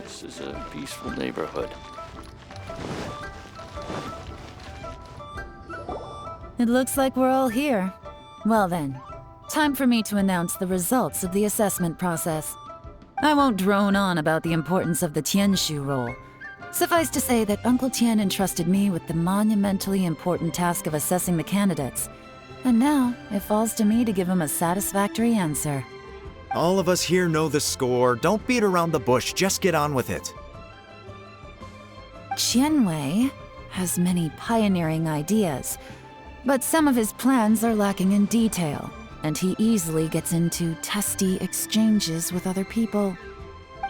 This is a peaceful neighborhood. It looks like we're all here. Well then, time for me to announce the results of the assessment process. I won't drone on about the importance of the Tianshu role. Suffice to say that Uncle Tian entrusted me with the monumentally important task of assessing the candidates. And now, it falls to me to give him a satisfactory answer. All of us here know the score. Don't beat around the bush, just get on with it. Qianwei has many pioneering ideas, but some of his plans are lacking in detail, and he easily gets into testy exchanges with other people.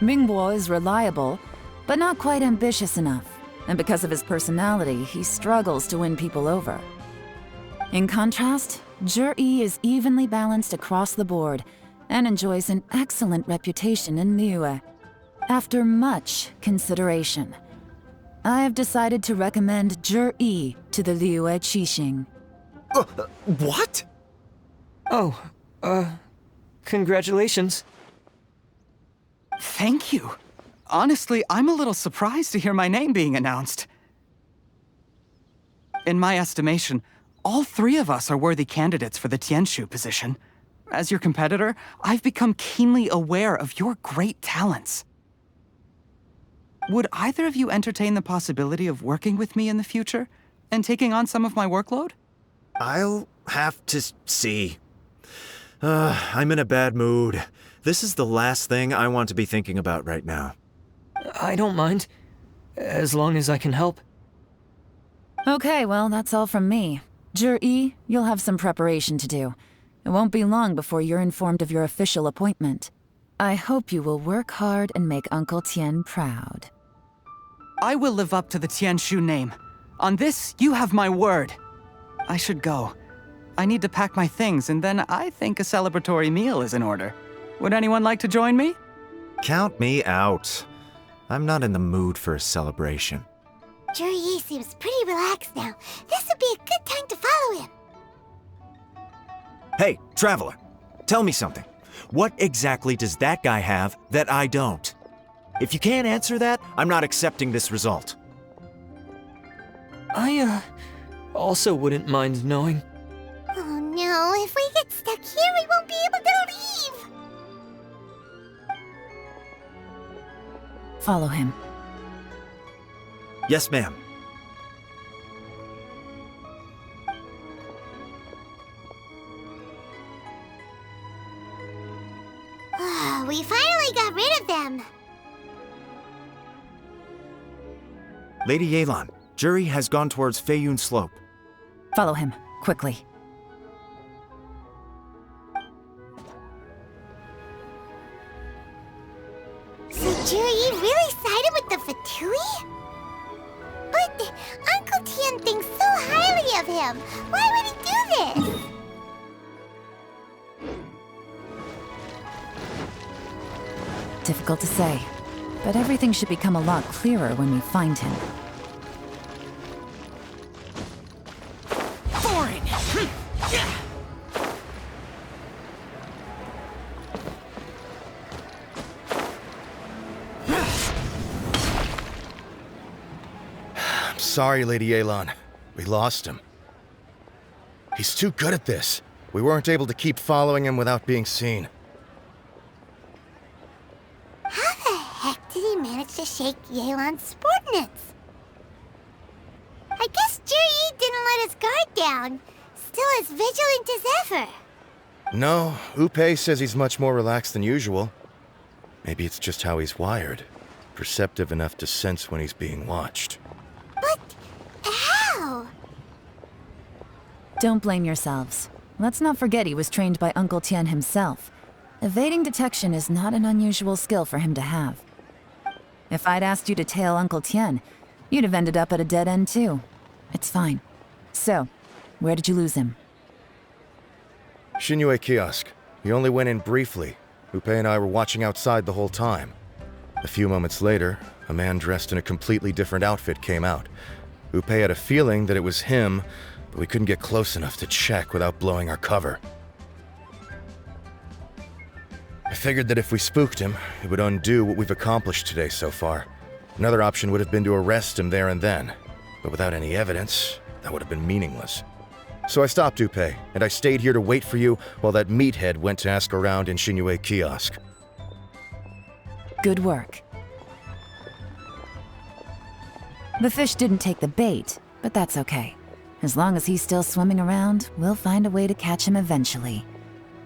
Mingbo is reliable, but not quite ambitious enough, and because of his personality, he struggles to win people over. In contrast, Zhi is evenly balanced across the board, and enjoys an excellent reputation in Liyue. After much consideration, I have decided to recommend Zhi to the Liyue Qixing. What? Oh, congratulations. Thank you. Honestly, I'm a little surprised to hear my name being announced. In my estimation, all three of us are worthy candidates for the Tianshu position. As your competitor, I've become keenly aware of your great talents. Would either of you entertain the possibility of working with me in the future and taking on some of my workload? I'll have to see. I'm in a bad mood. This is the last thing I want to be thinking about right now. I don't mind, as long as I can help. Okay, well, that's all from me. Zhi, you'll have some preparation to do. It won't be long before you're informed of your official appointment. I hope you will work hard and make Uncle Tian proud. I will live up to the Tianshu name. On this, you have my word. I should go. I need to pack my things, and then I think a celebratory meal is in order. Would anyone like to join me? Count me out. I'm not in the mood for a celebration. Zhi seems pretty relaxed now. This would be a good time to follow him. Hey, Traveler, tell me something. What exactly does that guy have that I don't? If you can't answer that, I'm not accepting this result. I, also wouldn't mind knowing. Oh no, if we get stuck here, we won't be able to leave! Follow him. Yes, ma'am. We finally got rid of them! Lady Yelan, Zhi has gone towards Feiyun Slope. Follow him, quickly. So Zhi really sided with the Fatui? But Uncle Tian thinks so highly of him. Why would he do this? Difficult to say, but everything should become a lot clearer when we find him. sorry, Lady Yelan. We lost him. He's too good at this. We weren't able to keep following him without being seen. How the heck did he manage to shake Yelan's subordinates? I guess Juri didn't let his guard down. Still as vigilant as ever. No, Upe says he's much more relaxed than usual. Maybe it's just how he's wired. Perceptive enough to sense when he's being watched. But how? Don't blame yourselves. Let's not forget he was trained by Uncle Tian himself. Evading detection is not an unusual skill for him to have. If I'd asked you to tail Uncle Tian, you'd have ended up at a dead end too. It's fine. So, where did you lose him? Shinue kiosk. He only went in briefly. Upe and I were watching outside the whole time. A few moments later, a man dressed in a completely different outfit came out. Upe had a feeling that it was him, but we couldn't get close enough to check without blowing our cover. I figured that if we spooked him, it would undo what we've accomplished today so far. Another option would have been to arrest him there and then, but without any evidence, that would have been meaningless. So I stopped Upe, and I stayed here to wait for you while that meathead went to ask around in Shinue kiosk. Good work. The fish didn't take the bait, but that's okay. As long as he's still swimming around, we'll find a way to catch him eventually.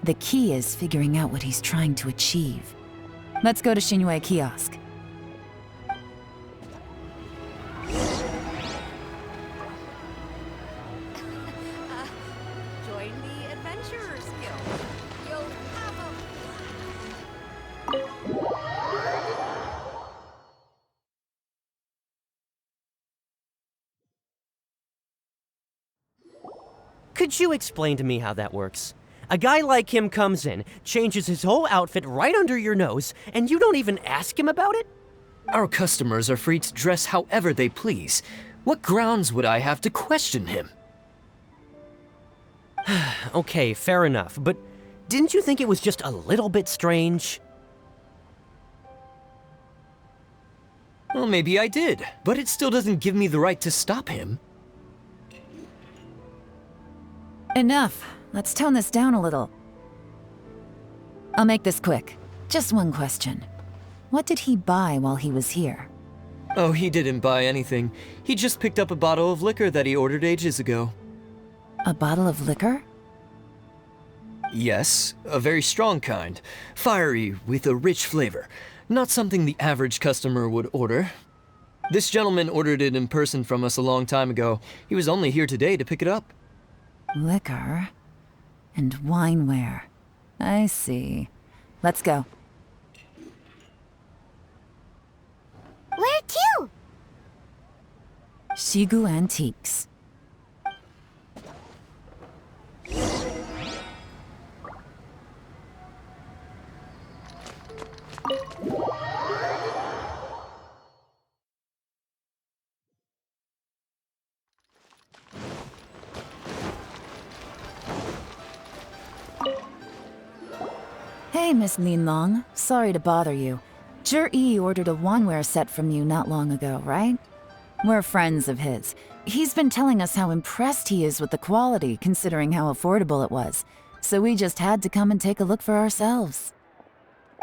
The key is figuring out what he's trying to achieve. Let's go to Shinue kiosk. Join the Adventurers Guild. You'll have a Could you explain to me how that works? A guy like him comes in, changes his whole outfit right under your nose, and you don't even ask him about it? Our customers are free to dress however they please. What grounds would I have to question him? Okay, fair enough, but didn't you think it was just a little bit strange? Well, maybe I did, but it still doesn't give me the right to stop him. Enough. Let's tone this down a little. I'll make this quick. Just one question. What did he buy while he was here? Oh, he didn't buy anything. He just picked up a bottle of liquor that he ordered ages ago. A bottle of liquor? Yes, a very strong kind. Fiery, with a rich flavor. Not something the average customer would order. This gentleman ordered it in person from us a long time ago. He was only here today to pick it up. Liquor and wineware. I see. Let's go. Where to? Shigu Antiques. Hey, Miss Linlong. Sorry to bother you. Jur-E ordered a wanware set from you not long ago, right? We're friends of his. He's been telling us how impressed he is with the quality, considering how affordable it was. So we just had to come and take a look for ourselves.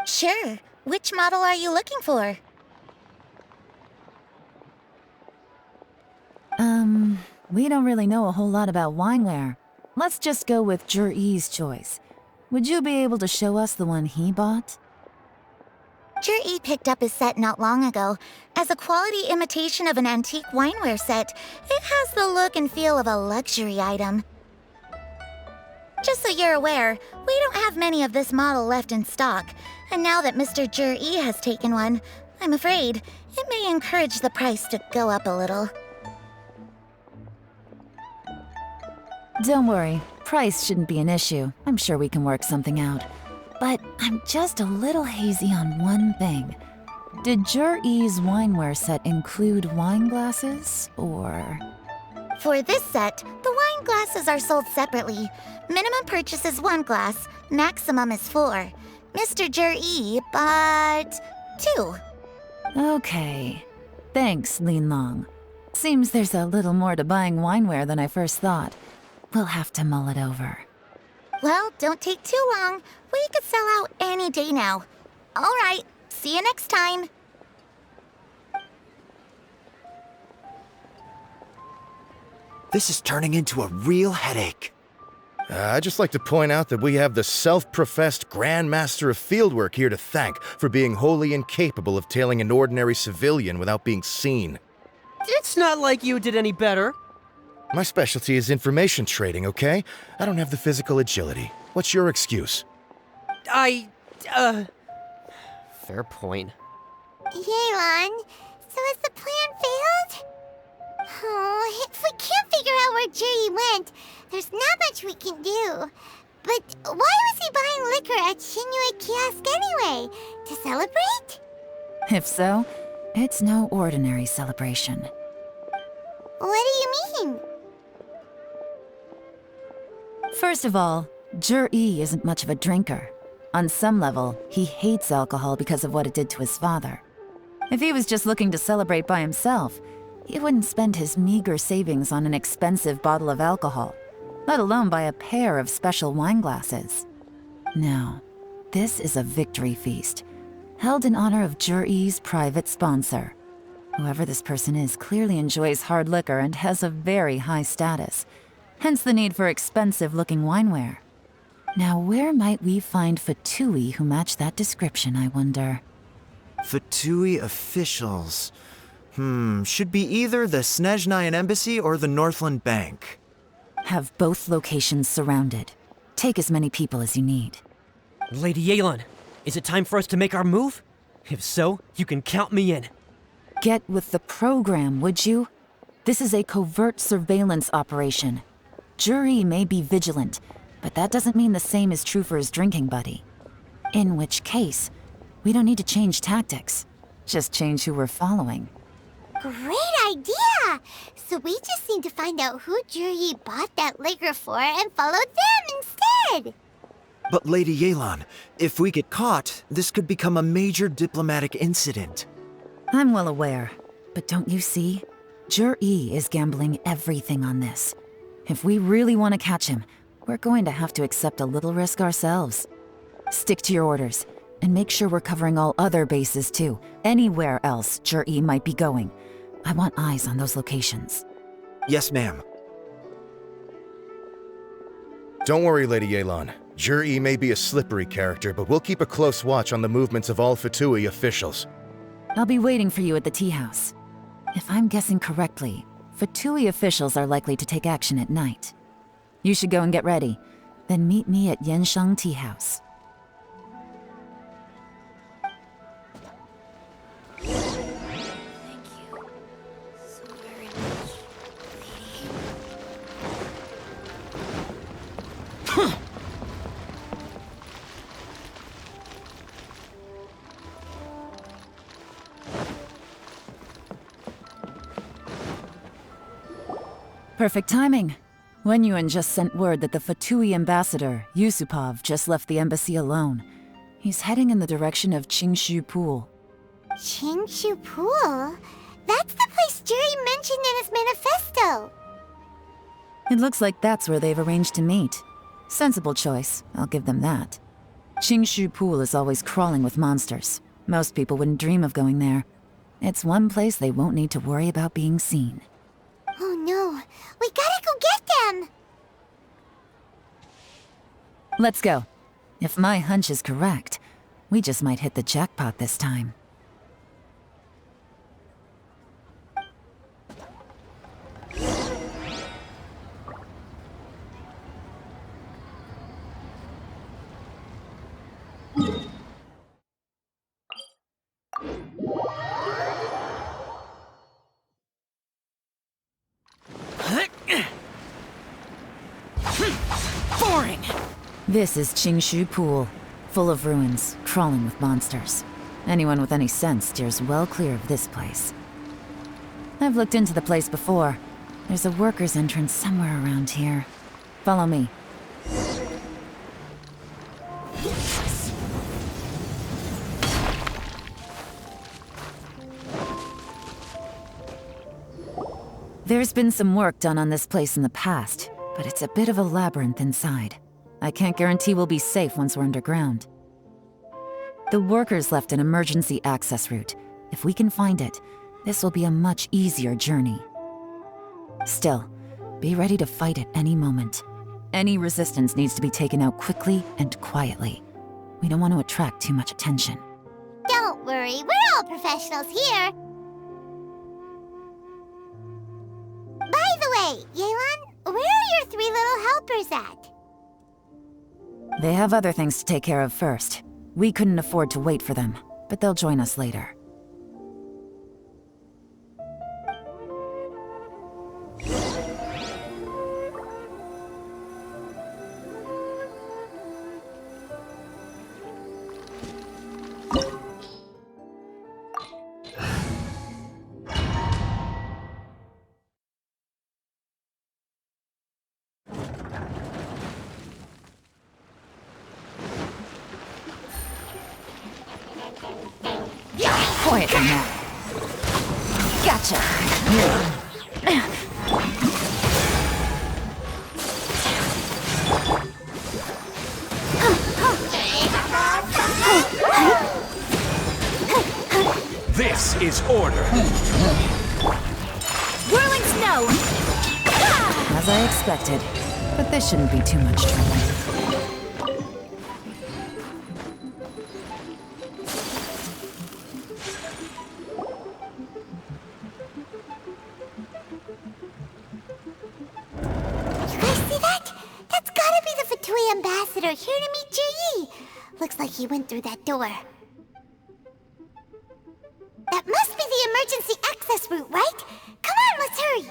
Sure. Which model are you looking for? We don't really know a whole lot about wineware. Let's just go with Jur-E's choice. Would you be able to show us the one he bought? Jur-E picked up his set not long ago. As a quality imitation of an antique wineware set, it has the look and feel of a luxury item. Just so you're aware, we don't have many of this model left in stock, and now that Mr. Jur-E has taken one, I'm afraid it may encourage the price to go up a little. Don't worry, price shouldn't be an issue. I'm sure we can work something out. But I'm just a little hazy on one thing. Did Jur-E's wineware set include wine glasses, or...? For this set, the wine glasses are sold separately. Minimum purchase is 1 glass, maximum is 4. Mr. Jur-E bought 2. Okay. Thanks, Linlong. Seems there's a little more to buying wineware than I first thought. We'll have to mull it over. Well, don't take too long. We could sell out any day now. All right, see you next time. This is turning into a real headache. I'd just like to point out that we have the self-professed Grand Master of Fieldwork here to thank for being wholly incapable of tailing an ordinary civilian without being seen. It's not like you did any better. My specialty is information trading, okay? I don't have the physical agility. What's your excuse? Fair point. Yelan, so has the plan failed? Oh, if we can't figure out where Jerry went, there's not much we can do. But why was he buying liquor at Shinui Kiosk anyway? To celebrate? If so, it's no ordinary celebration. What do you mean? First of all, Jur-E isn't much of a drinker. On some level, he hates alcohol because of what it did to his father. If he was just looking to celebrate by himself, he wouldn't spend his meager savings on an expensive bottle of alcohol, let alone buy a pair of special wine glasses. No, this is a victory feast, held in honor of Jur-E's private sponsor. Whoever this person is clearly enjoys hard liquor and has a very high status, hence the need for expensive-looking wineware. Now, where might we find Fatui who match that description, I wonder? Fatui officials. Should be either the Snezhnayan Embassy or the Northland Bank. Have both locations surrounded. Take as many people as you need. Lady Yelan, is it time for us to make our move? If so, you can count me in. Get with the program, would you? This is a covert surveillance operation. Jur-E may be vigilant, but that doesn't mean the same is true for his drinking buddy. In which case, we don't need to change tactics. Just change who we're following. Great idea! So we just need to find out who Jur-E bought that liquor for and follow them instead! But Lady Yelan, if we get caught, this could become a major diplomatic incident. I'm well aware, but don't you see? Jur-E is gambling everything on this. If we really want to catch him, we're going to have to accept a little risk ourselves. Stick to your orders, and make sure we're covering all other bases too, anywhere else Jur-E might be going. I want eyes on those locations. Yes, ma'am. Don't worry, Lady Yelan. Jur-E may be a slippery character, but we'll keep a close watch on the movements of all Fatui officials. I'll be waiting for you at the tea house. If I'm guessing correctly, Fatui officials are likely to take action at night. You should go and get ready, then meet me at Yansheng Tea House. Perfect timing. Wenyuan just sent word that the Fatui ambassador, Yusupov, just left the embassy alone. He's heading in the direction of Qingshu Pool. Qingshu Pool? That's the place Jerry mentioned in his manifesto! It looks like that's where they've arranged to meet. Sensible choice, I'll give them that. Qingshu Pool is always crawling with monsters. Most people wouldn't dream of going there. It's one place they won't need to worry about being seen. Oh no, we gotta go get them! Let's go. If my hunch is correct, we just might hit the jackpot this time. Boring! This is Qingshu Pool, full of ruins, crawling with monsters. Anyone with any sense steers well clear of this place. I've looked into the place before. There's a worker's entrance somewhere around here. Follow me. There's been some work done on this place in the past, but it's a bit of a labyrinth inside. I can't guarantee we'll be safe once we're underground. The workers left an emergency access route. If we can find it, this will be a much easier journey. Still, be ready to fight at any moment. Any resistance needs to be taken out quickly and quietly. We don't want to attract too much attention. Don't worry, we're all professionals here. By the way, Yelan, where are your 3 little helpers at? They have other things to take care of first. We couldn't afford to wait for them, but they'll join us later. Quietly now. Gotcha. This is order. Whirling snow! As I expected, but this shouldn't be too much trouble. Ambassador here to meet Ji. Looks like he went through that door. That must be the emergency access route, right? Come on, let's hurry.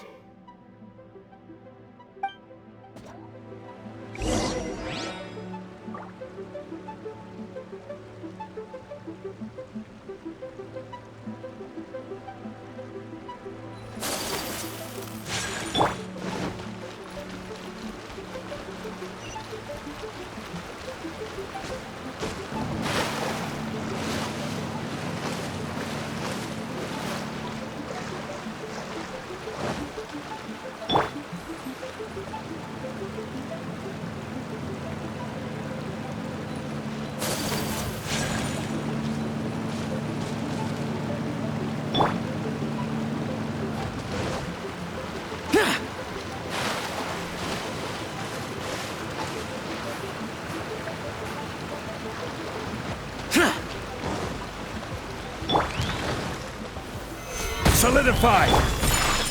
Solidify!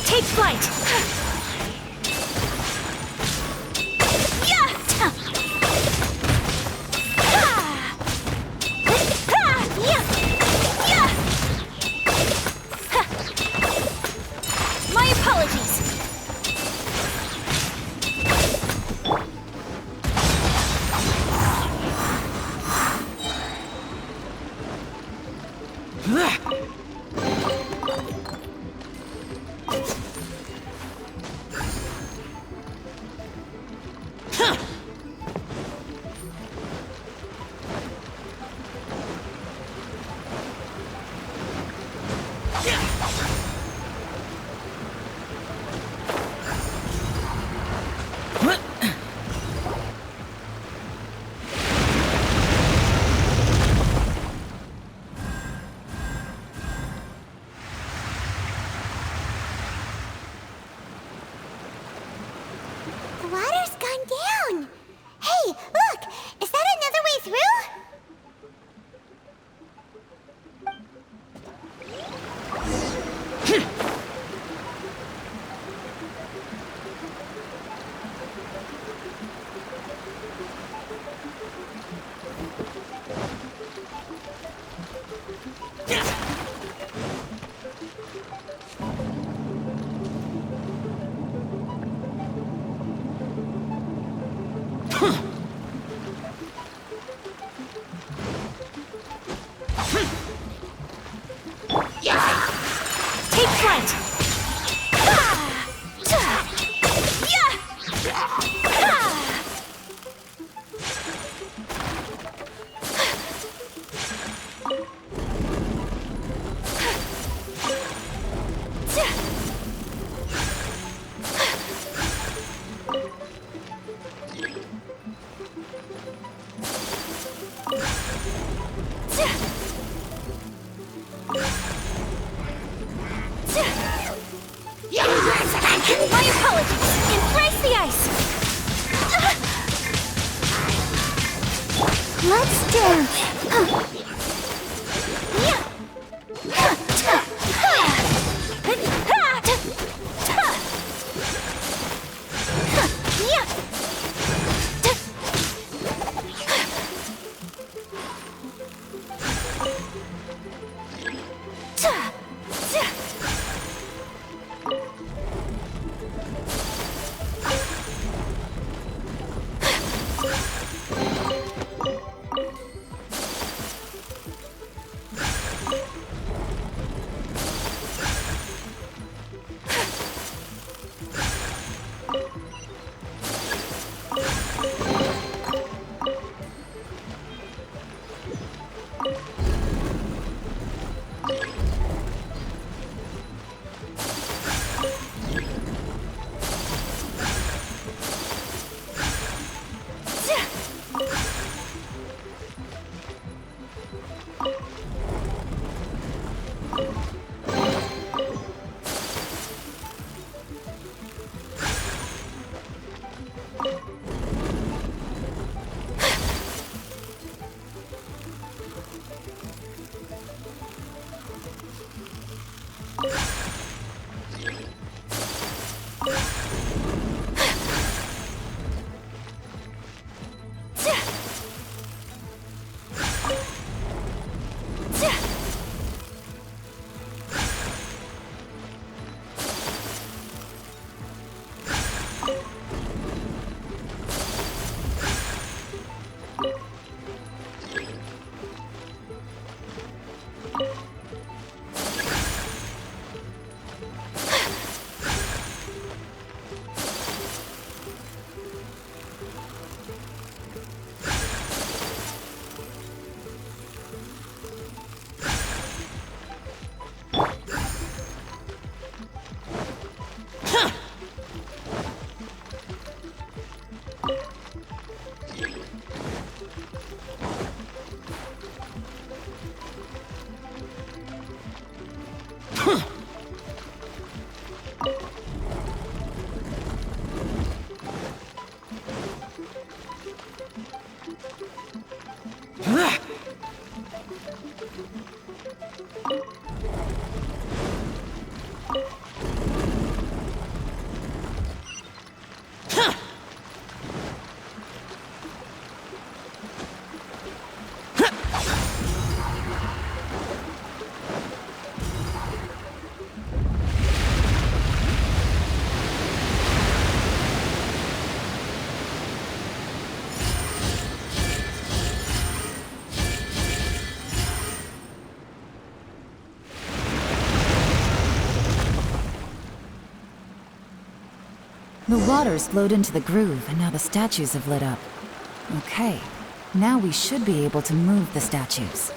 Take flight! My apologies! The water's gone down. Hey, look! Is that another way through? Take flight! The water's flowed into the groove, and now the statues have lit up. Okay, now we should be able to move the statues.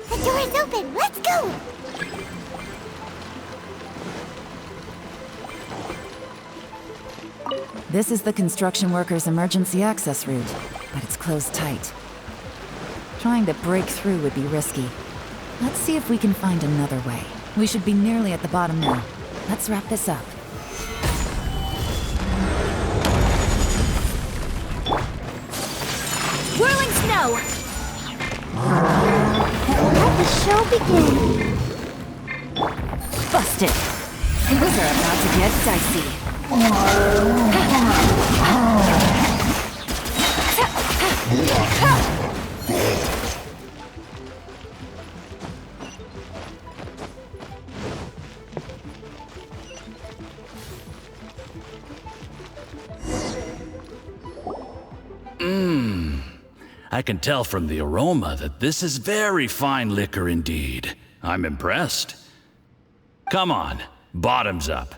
The door is open. Let's go! This is the construction workers' emergency access route, but it's closed tight. Trying to break through would be risky. Let's see if we can find another way. We should be nearly at the bottom now. Let's wrap this up. Whirling snow! Let the show begin. Busted! Things are about to get dicey. I can tell from the aroma that this is very fine liquor indeed. I'm impressed. Come on, bottoms up.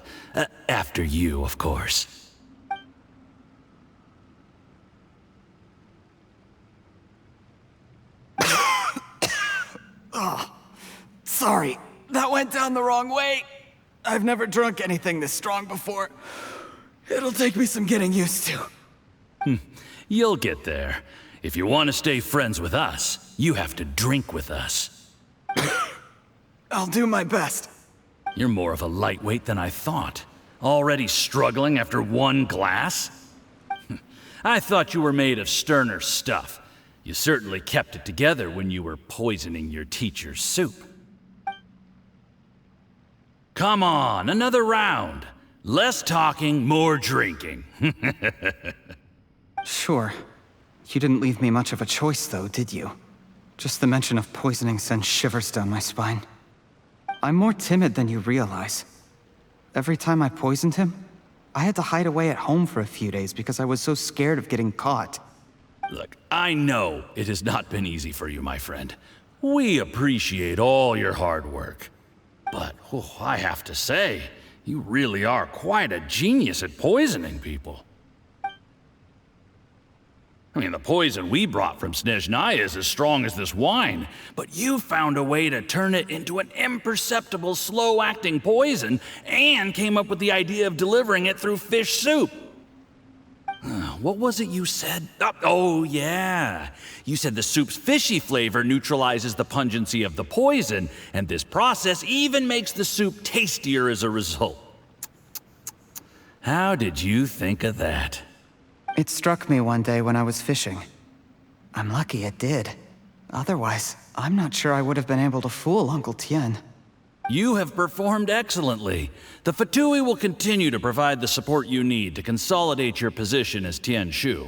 After you, of course. Sorry, that went down the wrong way. I've never drunk anything this strong before. It'll take me some getting used to. You'll get there. If you want to stay friends with us, you have to drink with us. I'll do my best. You're more of a lightweight than I thought. Already struggling after one glass? I thought you were made of sterner stuff. You certainly kept it together when you were poisoning your teacher's soup. Come on, another round. Less talking, more drinking. Sure. You didn't leave me much of a choice, though, did you? Just the mention of poisoning sends shivers down my spine. I'm more timid than you realize. Every time I poisoned him, I had to hide away at home for a few days because I was so scared of getting caught. Look, I know it has not been easy for you, my friend. We appreciate all your hard work. But, I have to say, you really are quite a genius at poisoning people. I mean, the poison we brought from Snezhnaya is as strong as this wine, but you found a way to turn it into an imperceptible, slow-acting poison, and came up with the idea of delivering it through fish soup. What was it you said? Oh, yeah. You said the soup's fishy flavor neutralizes the pungency of the poison, and this process even makes the soup tastier as a result. How did you think of that? It struck me one day when I was fishing. I'm lucky it did. Otherwise, I'm not sure I would have been able to fool Uncle Tien. You have performed excellently. The Fatui will continue to provide the support you need to consolidate your position as Tien Shu.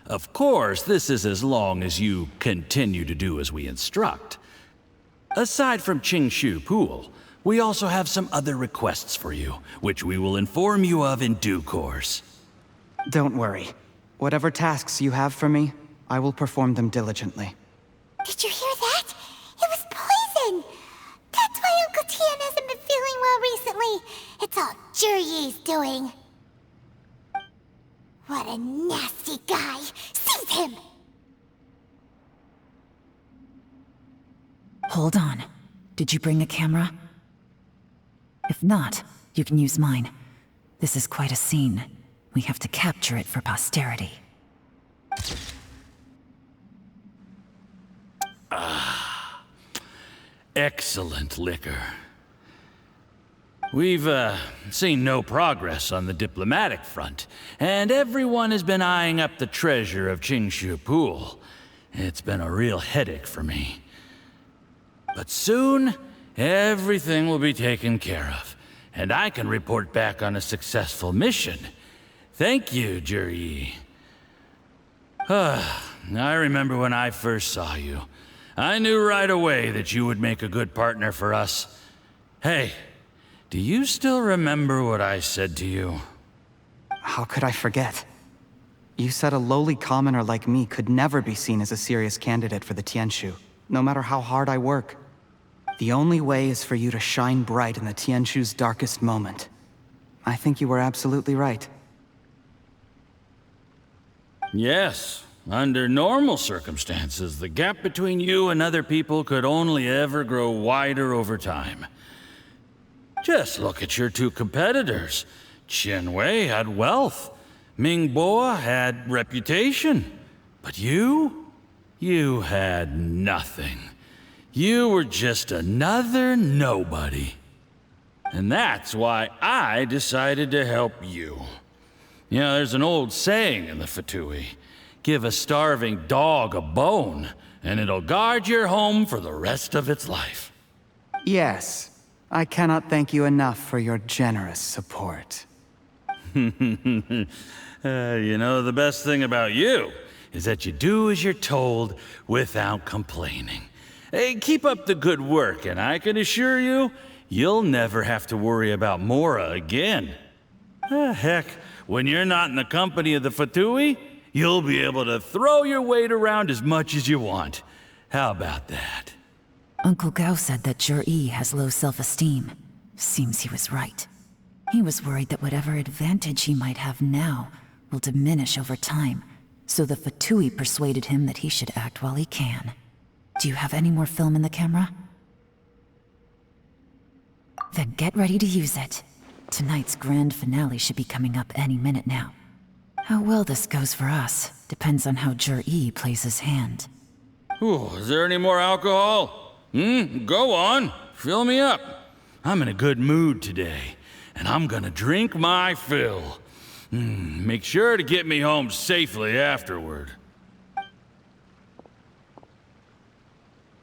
Of course, this is as long as you continue to do as we instruct. Aside from Qing Shu Pool, we also have some other requests for you, which we will inform you of in due course. Don't worry. Whatever tasks you have for me, I will perform them diligently. Did you hear that? It was poison! That's why Uncle Tian hasn't been feeling well recently. It's all Jurye's doing. What a nasty guy! Seize him! Hold on. Did you bring a camera? If not, you can use mine. This is quite a scene. We have to capture it for posterity. Excellent liquor. We've, seen no progress on the diplomatic front, and everyone has been eyeing up the treasure of Qingshu Pool. It's been a real headache for me. But soon, everything will be taken care of, and I can report back on a successful mission. Thank you, Jurye. I remember when I first saw you. I knew right away that you would make a good partner for us. Hey, do you still remember what I said to you? How could I forget? You said a lowly commoner like me could never be seen as a serious candidate for the Tianshu, no matter how hard I work. The only way is for you to shine bright in the Tianshu's darkest moment. I think you were absolutely right. Yes. Under normal circumstances, the gap between you and other people could only ever grow wider over time. Just look at your two competitors. Qian Wei had wealth. Ming Boa had reputation. But you had nothing. You were just another nobody. And that's why I decided to help you. You know, there's an old saying in the Fatui. Give a starving dog a bone, and it'll guard your home for the rest of its life. Yes. I cannot thank you enough for your generous support. You know, the best thing about you is that you do as you're told without complaining. Hey, keep up the good work, and I can assure you, you'll never have to worry about Mora again. Heck, when you're not in the company of the Fatui, you'll be able to throw your weight around as much as you want. How about that? Uncle Gao said that Jurye has low self-esteem. Seems he was right. He was worried that whatever advantage he might have now will diminish over time, so the Fatui persuaded him that he should act while he can. Do you have any more film in the camera? Then get ready to use it. Tonight's grand finale should be coming up any minute now. How well this goes for us depends on how Jurye plays his hand. Ooh, is there any more alcohol? Go on. Fill me up. I'm in a good mood today, and I'm gonna drink my fill. Make sure to get me home safely afterward.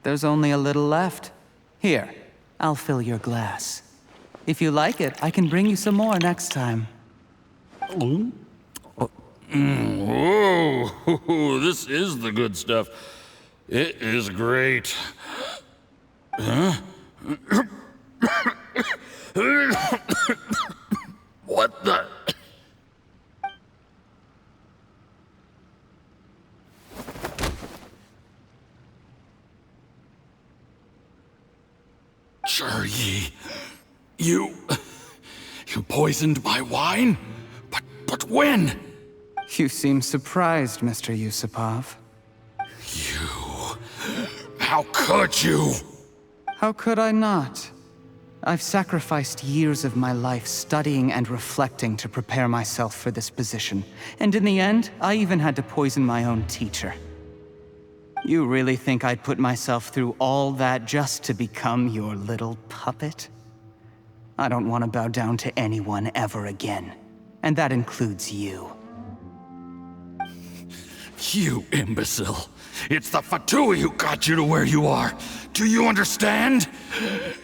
There's only a little left. Here, I'll fill your glass. If you like it, I can bring you some more next time. Whoa, this is the good stuff. It is great. Huh? What the? Jurye, you poisoned my wine? But when? You seem surprised, Mr. Yusupov. How could you? How could I not? I've sacrificed years of my life studying and reflecting to prepare myself for this position. And in the end, I even had to poison my own teacher. You really think I'd put myself through all that just to become your little puppet? I don't want to bow down to anyone ever again. And that includes you. You imbecile. It's the Fatui who got you to where you are. Do you understand?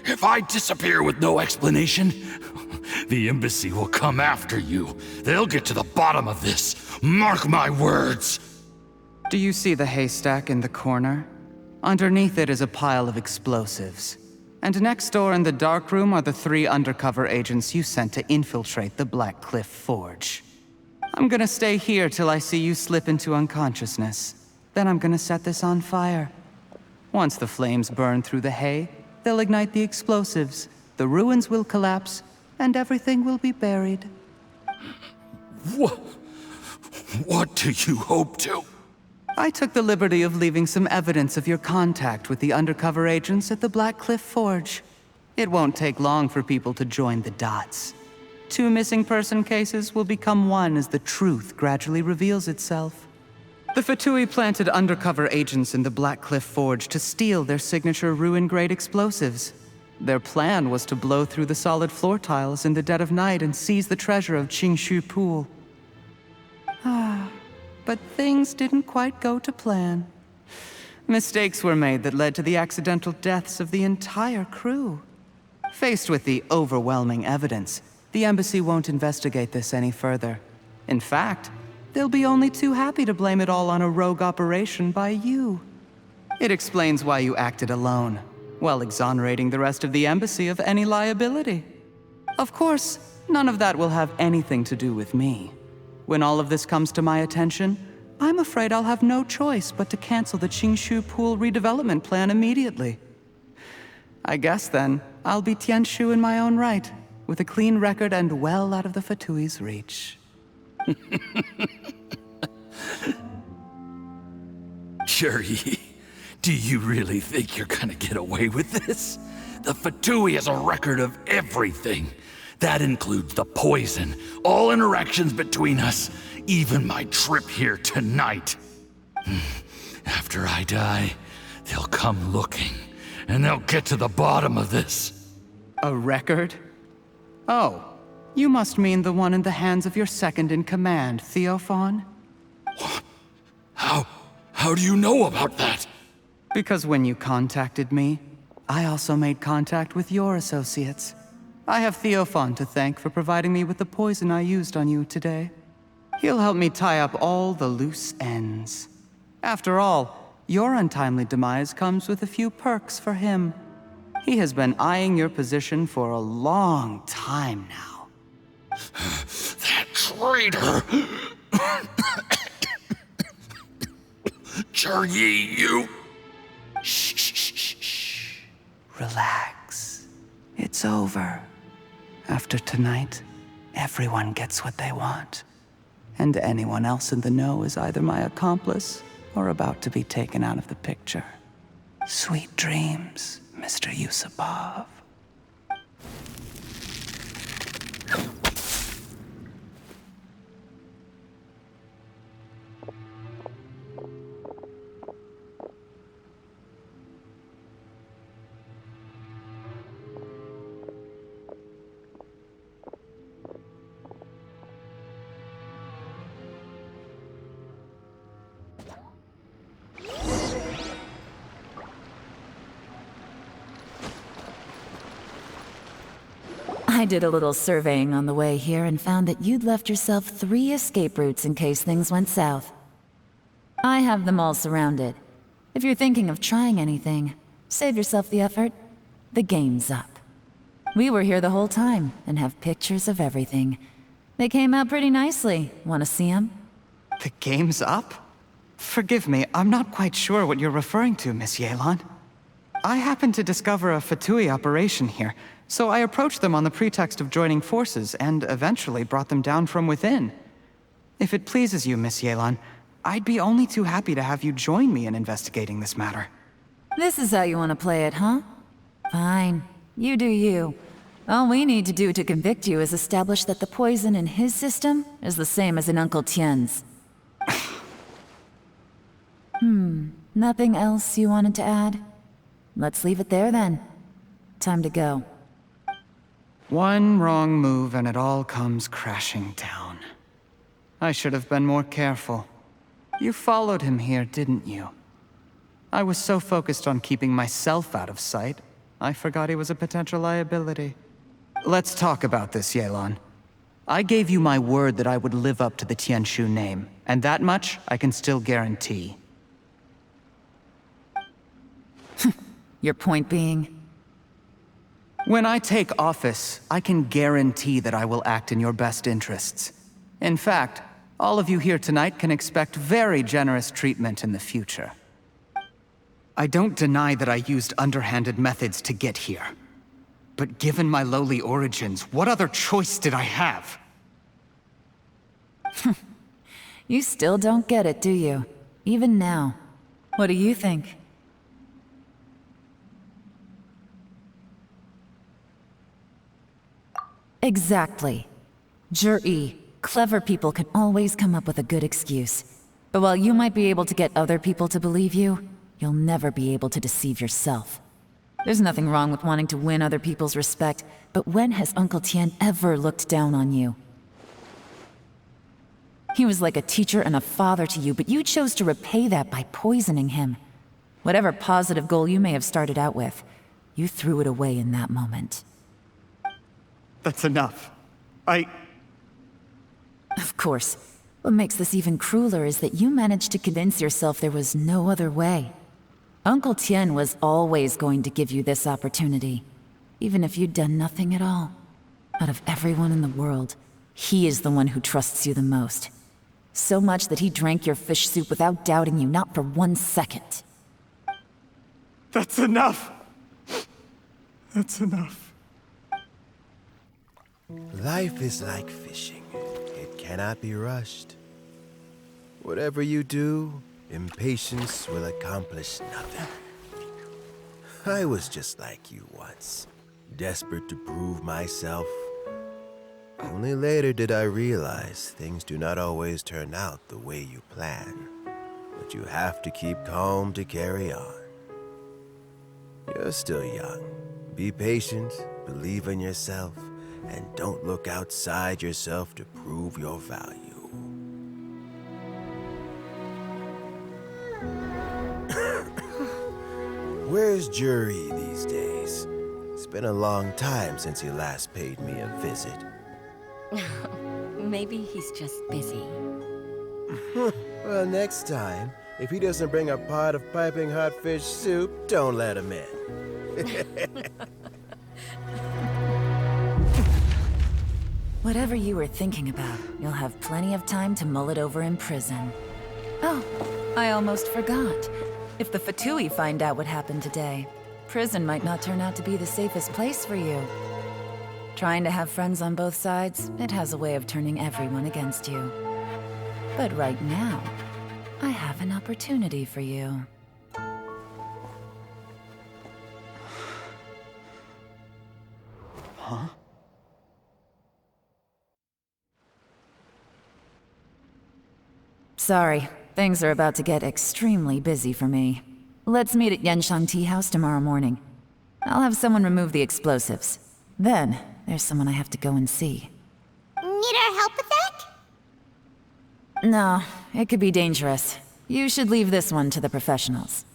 If I disappear with no explanation, the embassy will come after you. They'll get to the bottom of this. Mark my words. Do you see the haystack in the corner? Underneath it is a pile of explosives. And next door in the dark room are the 3 undercover agents you sent to infiltrate the Black Cliff Forge. I'm gonna stay here till I see you slip into unconsciousness. Then I'm gonna set this on fire. Once the flames burn through the hay, they'll ignite the explosives, the ruins will collapse, and everything will be buried. What do you hope to? I took the liberty of leaving some evidence of your contact with the undercover agents at the Black Cliff Forge. It won't take long for people to join the dots. 2 missing person cases will become one as the truth gradually reveals itself. The Fatui planted undercover agents in the Black Cliff Forge to steal their signature ruin-grade explosives. Their plan was to blow through the solid floor tiles in the dead of night and seize the treasure of Qingshu Pool. But things didn't quite go to plan. Mistakes were made that led to the accidental deaths of the entire crew. Faced with the overwhelming evidence, the embassy won't investigate this any further. In fact, they'll be only too happy to blame it all on a rogue operation by you. It explains why you acted alone, while exonerating the rest of the embassy of any liability. Of course, none of that will have anything to do with me. When all of this comes to my attention, I'm afraid I'll have no choice but to cancel the Qingshu Pool redevelopment plan immediately. I guess then, I'll be Tianshu in my own right, with a clean record and well out of the Fatui's reach. Cherry, do you really think you're gonna get away with this? The Fatui has a record of everything. That includes the poison, all interactions between us, even my trip here tonight. After I die, they'll come looking, and they'll get to the bottom of this. A record? Oh, you must mean the one in the hands of your second-in-command, Theophon? How do you know about that? Because when you contacted me, I also made contact with your associates. I have Theophon to thank for providing me with the poison I used on you today. He'll help me tie up all the loose ends. After all, your untimely demise comes with a few perks for him. He has been eyeing your position for a long time now. That traitor! Cherry, you... Shh. Relax. It's over. After tonight, everyone gets what they want. And anyone else in the know is either my accomplice or about to be taken out of the picture. Sweet dreams, Mr. Yusupov. I did a little surveying on the way here and found that you'd left yourself 3 escape routes in case things went south. I have them all surrounded. If you're thinking of trying anything, save yourself the effort. The game's up. We were here the whole time and have pictures of everything. They came out pretty nicely. Want to see them? The game's up? Forgive me, I'm not quite sure what you're referring to, Miss Yelan. I happened to discover a Fatui operation here, so I approached them on the pretext of joining forces and eventually brought them down from within. If it pleases you, Miss Yelan, I'd be only too happy to have you join me in investigating this matter. This is how you want to play it, huh? Fine. You do you. All we need to do to convict you is establish that the poison in his system is the same as in Uncle Tien's. Nothing else you wanted to add? Let's leave it there then. Time to go. One wrong move and it all comes crashing down. I should have been more careful. You followed him here, didn't you? I was so focused on keeping myself out of sight, I forgot he was a potential liability. Let's talk about this, Yelan. I gave you my word that I would live up to the Tianshu name, and that much I can still guarantee. Your point being? When I take office, I can guarantee that I will act in your best interests. In fact, All of you here tonight can expect very generous treatment in the future. I don't deny that I used underhanded methods to get here. But given my lowly origins, what other choice did I have? You still don't get it, do you? Even now. What do you think? Exactly. Jur-E, clever people can always come up with a good excuse. But while you might be able to get other people to believe you, you'll never be able to deceive yourself. There's nothing wrong with wanting to win other people's respect, but when has Uncle Tian ever looked down on you? He was like a teacher and a father to you, but you chose to repay that by poisoning him. Whatever positive goal you may have started out with, you threw it away in that moment. That's enough. Of course. What makes this even crueler is that you managed to convince yourself there was no other way. Uncle Tian was always going to give you this opportunity, even if you'd done nothing at all. Out of everyone in the world, he is the one who trusts you the most. So much that he drank your fish soup without doubting you, not for 1 second. That's enough! That's enough. Life is like fishing. It cannot be rushed. Whatever you do, impatience will accomplish nothing. I was just like you once, desperate to prove myself. Only later did I realize things do not always turn out the way you plan, but you have to keep calm to carry on. You're still young. Be patient, believe in yourself, and don't look outside yourself to prove your value. Where's Jur-E these days? It's been a long time since he last paid me a visit. Maybe he's just busy. Well, next time, if he doesn't bring a pot of piping hot fish soup, don't let him in. Whatever you were thinking about, you'll have plenty of time to mull it over in prison. Oh, I almost forgot. If the Fatui find out what happened today, prison might not turn out to be the safest place for you. Trying to have friends on both sides, it has a way of turning everyone against you. But right now, I have an opportunity for you. Huh? Sorry, things are about to get extremely busy for me. Let's meet at Yanshang Tea House tomorrow morning. I'll have someone remove the explosives. Then, there's someone I have to go and see. Need our help with that? No, it could be dangerous. You should leave this one to the professionals.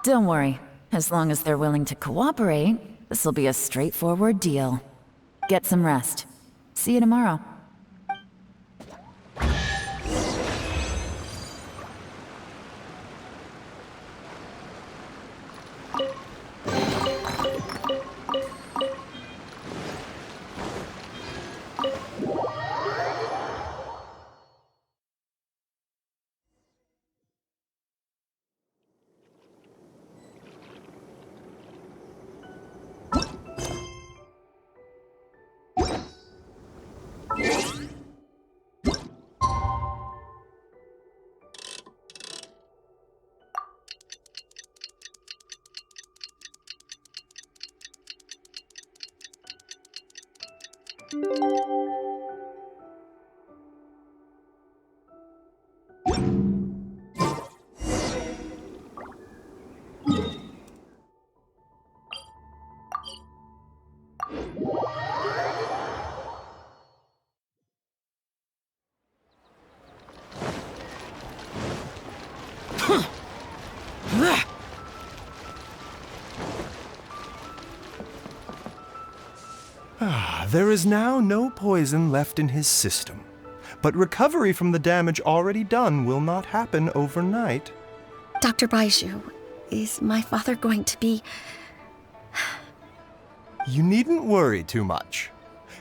Don't worry. As long as they're willing to cooperate, this'll be a straightforward deal. Get some rest. See you tomorrow. There is now no poison left in his system, but recovery from the damage already done will not happen overnight. Dr. Baizhu, is my father going to be... You needn't worry too much.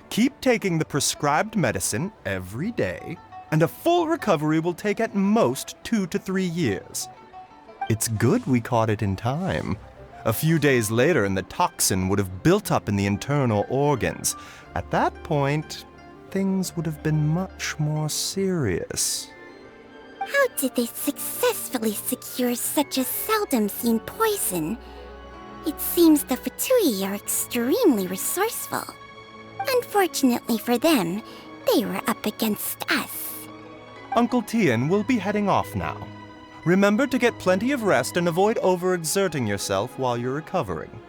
Keep taking the prescribed medicine every day, and a full recovery will take at most 2 to 3 years. It's good we caught it in time. A few days later, and the toxin would have built up in the internal organs. At that point, things would have been much more serious. How did they successfully secure such a seldom-seen poison? It seems the Fatui are extremely resourceful. Unfortunately for them, they were up against us. Uncle Tien will be heading off now. Remember to get plenty of rest and avoid overexerting yourself while you're recovering.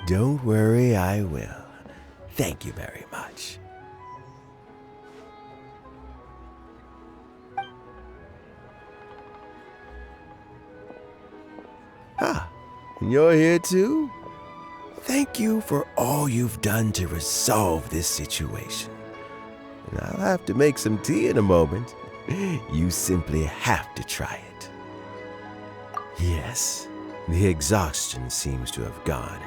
Don't worry, I will. Thank you very much. Ah, you're here too? Thank you for all you've done to resolve this situation. And I'll have to make some tea in a moment. You simply have to try it. Yes, the exhaustion seems to have gone.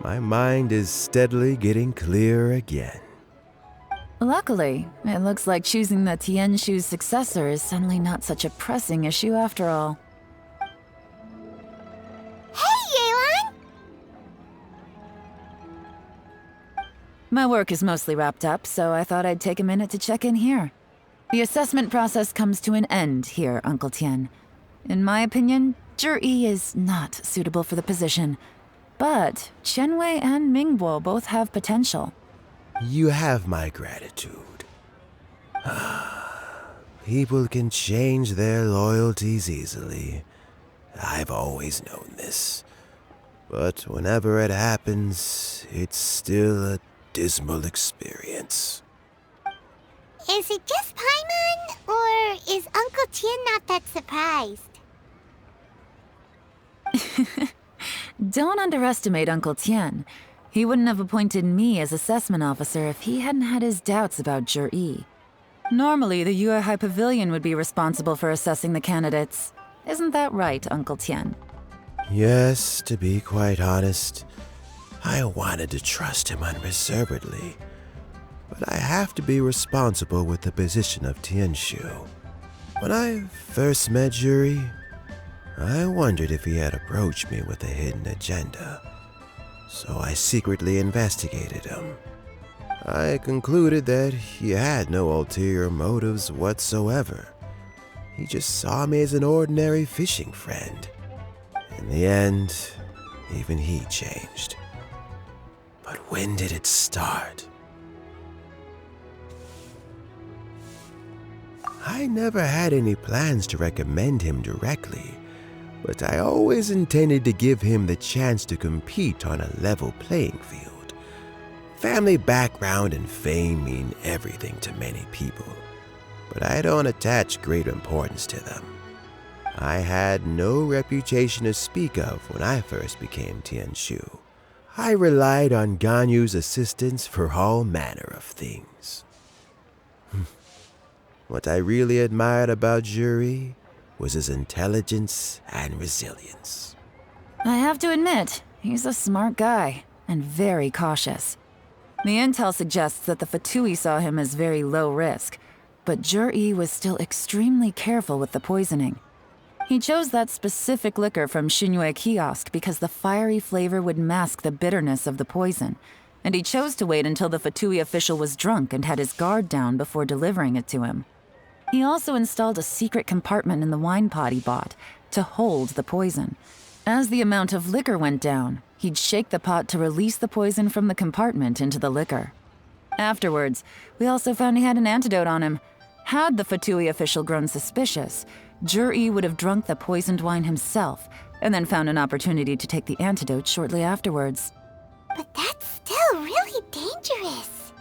My mind is steadily getting clearer again. Luckily, it looks like choosing the Tianshu's successor is suddenly not such a pressing issue after all. My work is mostly wrapped up, so I thought I'd take a minute to check in here. The assessment process comes to an end here, Uncle Tien. In my opinion, Zhi is not suitable for the position. But Qianwei and Mingbo both have potential. You have my gratitude. People can change their loyalties easily. I've always known this. But whenever it happens, it's still a dismal experience. Is it just Paimon, or is Uncle Tien not that surprised? Don't underestimate Uncle Tien. He wouldn't have appointed me as assessment officer if he hadn't had his doubts about Zhi. Normally, the Yuehai Pavilion would be responsible for assessing the candidates. Isn't that right, Uncle Tien? Yes, to be quite honest, I wanted to trust him unreservedly. But I have to be responsible with the position of Tianshu. When I first met Zhi, I wondered if he had approached me with a hidden agenda. So I secretly investigated him. I concluded that he had no ulterior motives whatsoever. He just saw me as an ordinary fishing friend. In the end, even he changed. But when did it start? I never had any plans to recommend him directly, but I always intended to give him the chance to compete on a level playing field. Family background and fame mean everything to many people, but I don't attach great importance to them. I had no reputation to speak of when I first became Tianshu. I relied on Ganyu's assistance for all manner of things. What I really admired about Zhi was his intelligence and resilience. I have to admit, he's a smart guy, and very cautious. The intel suggests that the Fatui saw him as very low risk, but Zhi was still extremely careful with the poisoning. He chose that specific liquor from Xingyue kiosk because the fiery flavor would mask the bitterness of the poison, and he chose to wait until the Fatui official was drunk and had his guard down before delivering it to him. He also installed a secret compartment in the wine pot he bought to hold the poison. As the amount of liquor went down, he'd shake the pot to release the poison from the compartment into the liquor. Afterwards, we also found he had an antidote on him. Had the Fatui official grown suspicious, Zhi would have drunk the poisoned wine himself, and then found an opportunity to take the antidote shortly afterwards. But that's still really dangerous.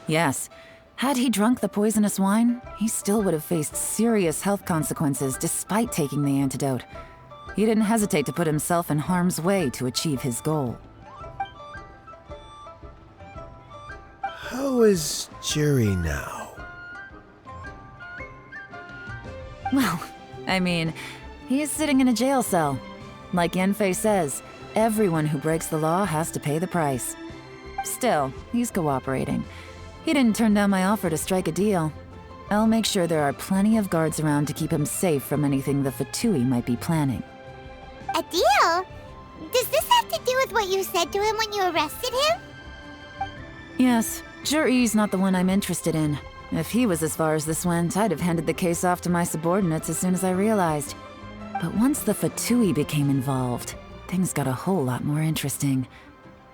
Yes. Had he drunk the poisonous wine, he still would have faced serious health consequences despite taking the antidote. He didn't hesitate to put himself in harm's way to achieve his goal. How is Zhi now? Well, I mean, he's sitting in a jail cell. Like Yanfei says, everyone who breaks the law has to pay the price. Still, he's cooperating. He didn't turn down my offer to strike a deal. I'll make sure there are plenty of guards around to keep him safe from anything the Fatui might be planning. A deal? Does this have to do with what you said to him when you arrested him? Yes, Jur-E's not the one I'm interested in. If he was as far as this went, I'd have handed the case off to my subordinates as soon as I realized. But once the Fatui became involved, things got a whole lot more interesting.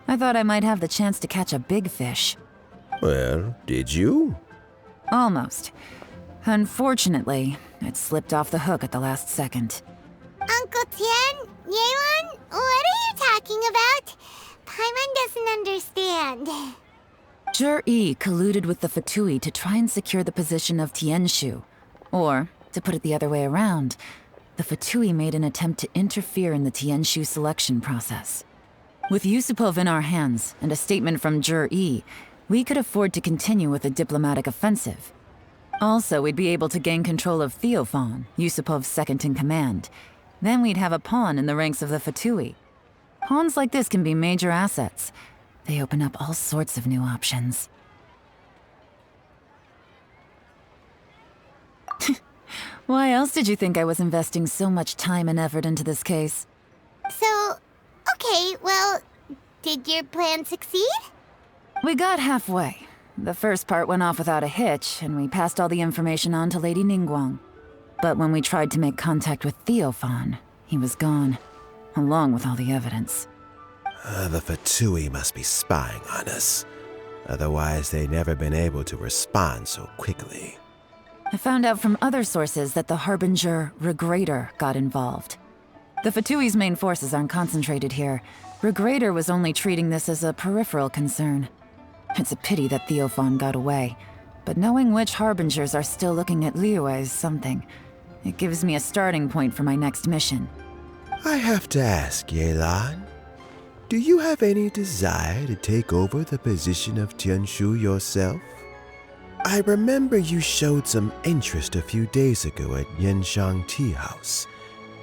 I thought I might have the chance to catch a big fish. Well, did you? Almost. Unfortunately, it slipped off the hook at the last second. Uncle Tian? Yelan? What are you talking about? Paimon doesn't understand. Jur-E colluded with the Fatui to try and secure the position of Tianshu. Or, to put it the other way around, the Fatui made an attempt to interfere in the Tianshu selection process. With Yusupov in our hands and a statement from Jur-E, we could afford to continue with a diplomatic offensive. Also, we'd be able to gain control of Theophan, Yusupov's second-in-command. Then we'd have a pawn in the ranks of the Fatui. Pawns like this can be major assets. They open up all sorts of new options. Why else did you think I was investing so much time and effort into this case? So, okay, well, did your plan succeed? We got halfway. The first part went off without a hitch, and we passed all the information on to Lady Ningguang. But when we tried to make contact with Theophan, he was gone, along with all the evidence. The Fatui must be spying on us. Otherwise, they'd never been able to respond so quickly. I found out from other sources that the Harbinger Regrator got involved. The Fatui's main forces aren't concentrated here. Regrator was only treating this as a peripheral concern. It's a pity that Theophan got away, but knowing which Harbingers are still looking at Liyue is something. It gives me a starting point for my next mission. I have to ask, Yelan, do you have any desire to take over the position of Tianshu yourself? I remember you showed some interest a few days ago at Yenshang Tea House.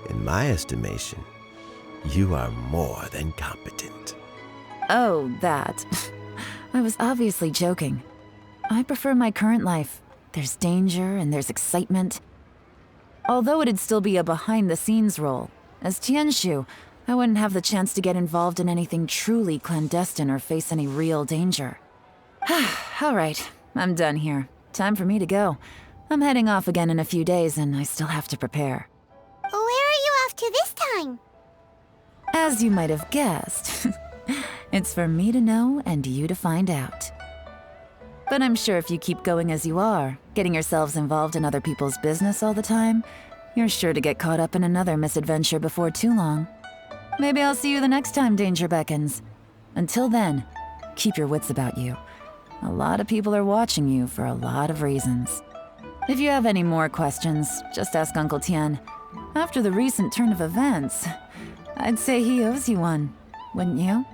In my estimation, you are more than competent. Oh, that. I was obviously joking. I prefer my current life. There's danger and there's excitement. Although it'd still be a behind-the-scenes role, as Tianshu, I wouldn't have the chance to get involved in anything truly clandestine or face any real danger. All right, I'm done here. Time for me to go. I'm heading off again in a few days and I still have to prepare. Where are you off to this time? As you might have guessed, it's for me to know and you to find out. But I'm sure if you keep going as you are, getting yourselves involved in other people's business all the time, you're sure to get caught up in another misadventure before too long. Maybe I'll see you the next time danger beckons. Until then, keep your wits about you. A lot of people are watching you for a lot of reasons. If you have any more questions, just ask Uncle Tian. After the recent turn of events, I'd say he owes you one, wouldn't you?